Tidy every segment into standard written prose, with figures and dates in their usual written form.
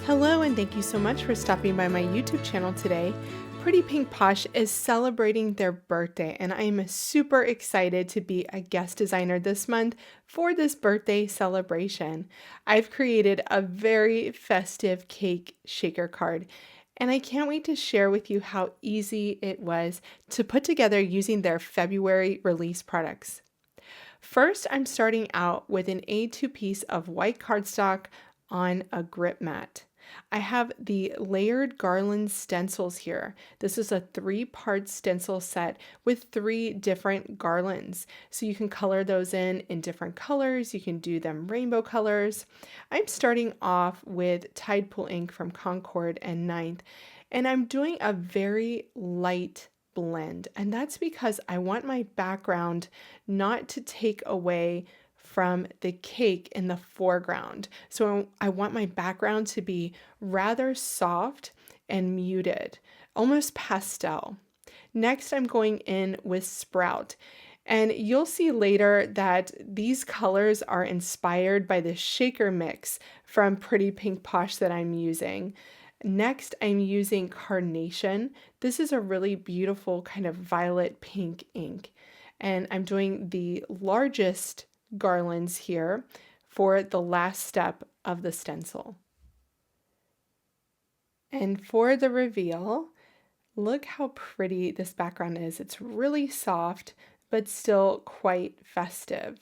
Hello, and thank you so much for stopping by my YouTube channel today. Pretty Pink Posh is celebrating their birthday, and I am super excited to be a guest designer this month for this birthday celebration. I've created a very festive cake shaker card, and I can't wait to share with you how easy it was to put together using their February release products. First, I'm starting out with an A2 piece of white cardstock on a grip mat. I have the layered garland stencils here. This is a 3-part stencil set with 3 different garlands. So you can color those in different colors. You can do them rainbow colors. I'm starting off with Tide Pool ink from Concord and Ninth, and I'm doing a very light blend. And that's because I want my background not to take away from the cake in the foreground. So I want my background to be rather soft and muted, almost pastel. Next, I'm going in with Sprout. And you'll see later that these colors are inspired by the shaker mix from Pretty Pink Posh that I'm using. Next, I'm using Carnation. This is a really beautiful kind of violet pink ink. And I'm doing the largest garlands here for the last step of the stencil. And for the reveal, look how pretty this background is. It's really soft, but still quite festive.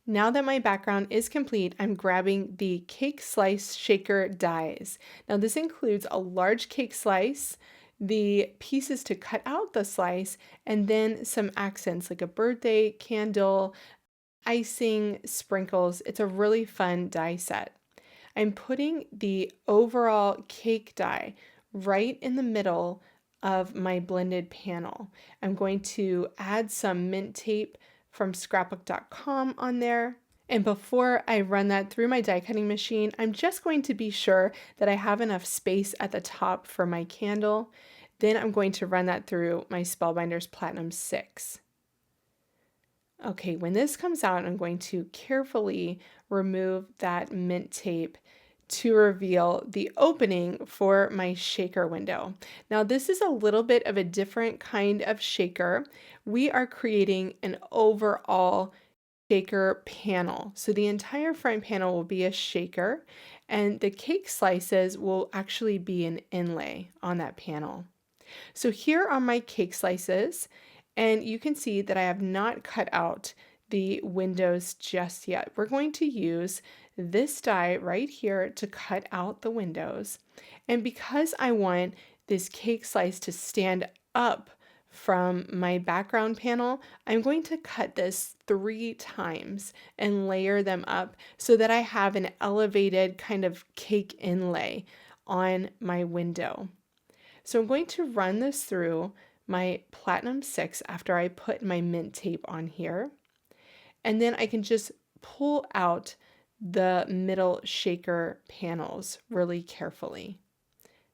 Now that my background is complete, I'm grabbing the cake slice shaker dies. Now this includes a large cake slice, the pieces to cut out the slice, and then some accents like a birthday candle, icing, sprinkles. It's a really fun die set. I'm putting the overall cake die right in the middle of my blended panel. I'm going to add some mint tape from scrapbook.com on there. And before I run that through my die cutting machine, I'm just going to be sure that I have enough space at the top for my candle. Then I'm going to run that through my Spellbinders Platinum 6. Okay, when this comes out, I'm going to carefully remove that mint tape to reveal the opening for my shaker window. Now this is a little bit of a different kind of shaker. We are creating an overall shaker panel. So the entire front panel will be a shaker, and the cake slices will actually be an inlay on that panel. So here are my cake slices, and you can see that I have not cut out the windows just yet. We're going to use this die right here to cut out the windows. And because I want this cake slice to stand up from my background panel, I'm going to cut this 3 times and layer them up so that I have an elevated kind of cake inlay on my window. So I'm going to run this through my Platinum 6 after I put my mint tape on here. And then I can just pull out the middle shaker panels really carefully.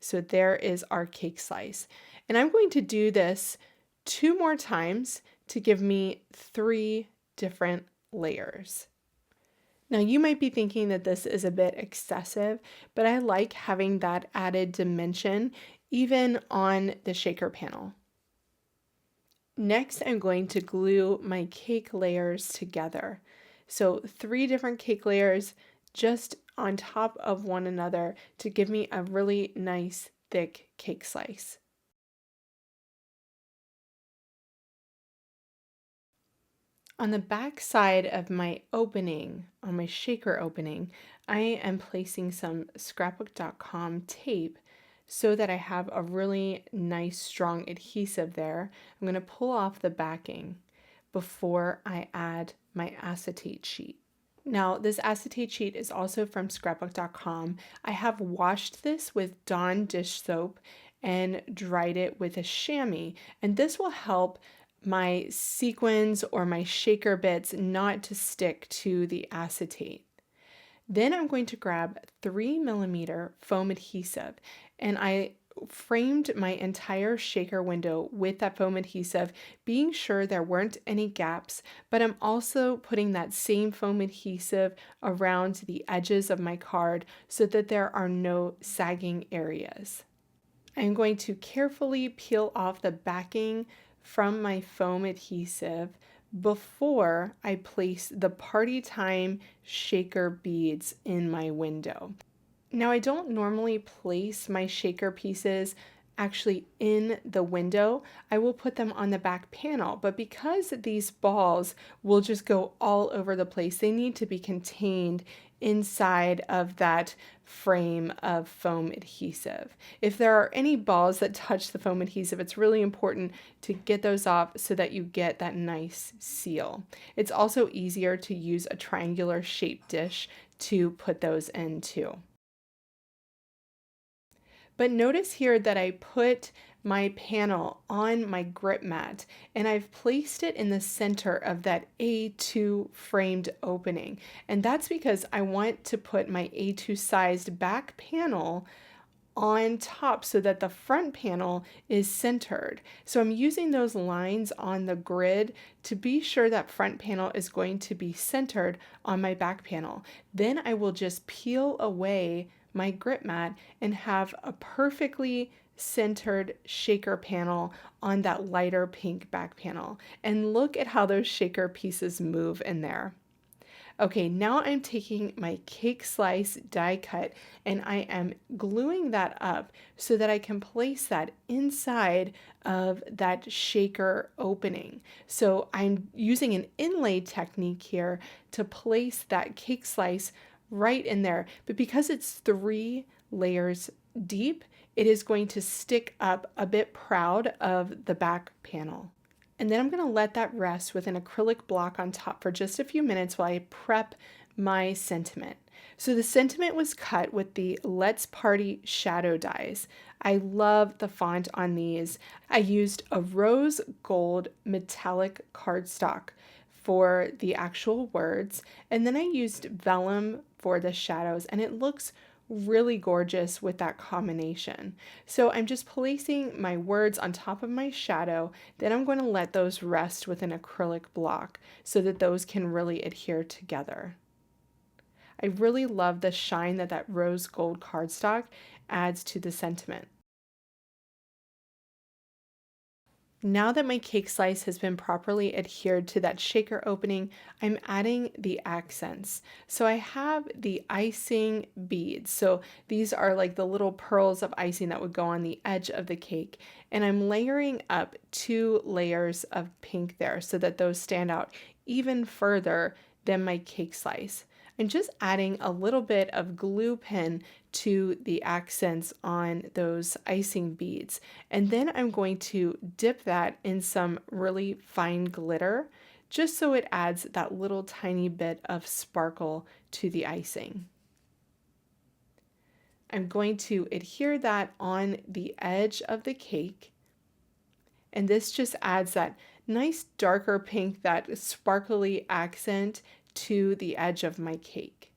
So there is our cake slice. And I'm going to do this 2 more times to give me 3 different layers. Now you might be thinking that this is a bit excessive, but I like having that added dimension even on the shaker panel. Next, I'm going to glue my cake layers together. So 3 different cake layers just on top of one another to give me a really nice thick cake slice. On the back side of my opening, on my shaker opening, I am placing some scrapbook.com tape so that I have a really nice strong adhesive there. I'm going to pull off the backing before I add my acetate sheet. Now, this acetate sheet is also from scrapbook.com. I have washed this with Dawn dish soap and dried it with a chamois, and this will help my sequins or my shaker bits not to stick to the acetate. Then I'm going to grab 3mm foam adhesive, and I framed my entire shaker window with that foam adhesive, being sure there weren't any gaps, but I'm also putting that same foam adhesive around the edges of my card so that there are no sagging areas. I'm going to carefully peel off the backing from my foam adhesive before I place the party time shaker beads in my window. Now, I don't normally place my shaker pieces actually in the window. I will put them on the back panel, but because these balls will just go all over the place, they need to be contained inside of that frame of foam adhesive. If there are any balls that touch the foam adhesive, it's really important to get those off so that you get that nice seal. It's also easier to use a triangular shaped dish to put those in too. But notice here that I put my panel on my grip mat and I've placed it in the center of that A2 framed opening. And that's because I want to put my A2 sized back panel on top so that the front panel is centered. So I'm using those lines on the grid to be sure that front panel is going to be centered on my back panel. Then I will just peel away my grip mat and have a perfectly centered shaker panel on that lighter pink back panel. And look at how those shaker pieces move in there. Okay, now I'm taking my cake slice die cut and I am gluing that up so that I can place that inside of that shaker opening. So I'm using an inlay technique here to place that cake slice right in there. But because it's 3 layers deep, it is going to stick up a bit proud of the back panel. And then I'm going to let that rest with an acrylic block on top for just a few minutes while I prep my sentiment. So the sentiment was cut with the Let's Party shadow dies. I love the font on these. I used a rose gold metallic cardstock for the actual words, and then I used vellum for the shadows, and it looks really gorgeous with that combination. So I'm just placing my words on top of my shadow, then I'm going to let those rest with an acrylic block so that those can really adhere together. I really love the shine that that rose gold cardstock adds to the sentiment. Now that my cake slice has been properly adhered to that shaker opening, I'm adding the accents. So I have the icing beads. So these are like the little pearls of icing that would go on the edge of the cake. And I'm layering up 2 layers of pink there so that those stand out even further than my cake slice. I'm just adding a little bit of glue pen to the accents on those icing beads. And then I'm going to dip that in some really fine glitter, just so it adds that little tiny bit of sparkle to the icing. I'm going to adhere that on the edge of the cake. And this just adds that nice darker pink, that sparkly accent to the edge of my cake.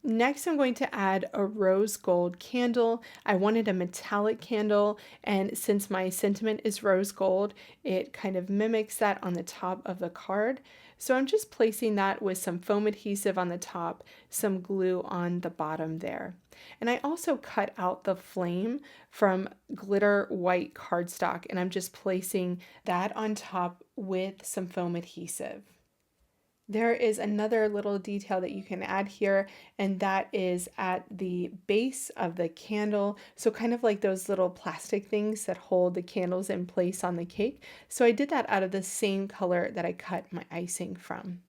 Next, I'm going to add a rose gold candle. I wanted a metallic candle, and since my sentiment is rose gold, it kind of mimics that on the top of the card. So I'm just placing that with some foam adhesive on the top, some glue on the bottom there. And I also cut out the flame from glitter white cardstock, and I'm just placing that on top with some foam adhesive. There is another little detail that you can add here, and that is at the base of the candle. So kind of like those little plastic things that hold the candles in place on the cake. So I did that out of the same color that I cut my icing from.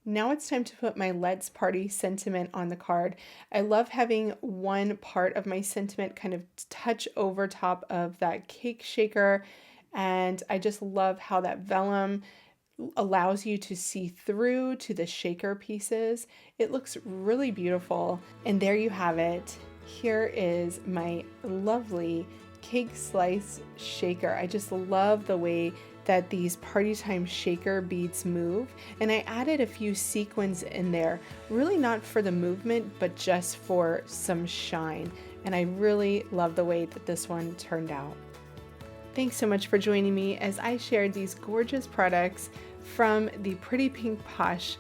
Now it's time to put my Let's Party sentiment on the card. I love having one part of my sentiment kind of touch over top of that cake shaker, and I just love how that vellum allows you to see through to the shaker pieces. It looks really beautiful. And there you have it. Here is my lovely cake slice shaker. I just love the way that these party time shaker beads move, and I added a few sequins in there, really not for the movement but just for some shine, and I really love the way that this one turned out. Thanks so much for joining me as I shared these gorgeous products from the Pretty Pink Posh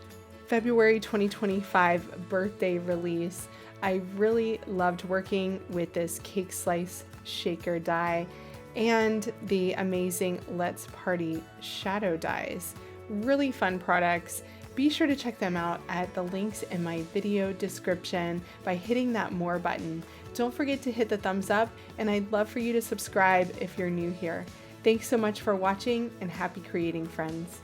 February 2025 birthday release. I really loved working with this cake slice shaker die and the amazing Let's Party shadow dies. Really fun products. Be sure to check them out at the links in my video description by hitting that more button. Don't forget to hit the thumbs up, and I'd love for you to subscribe if you're new here. Thanks so much for watching, and happy creating, friends.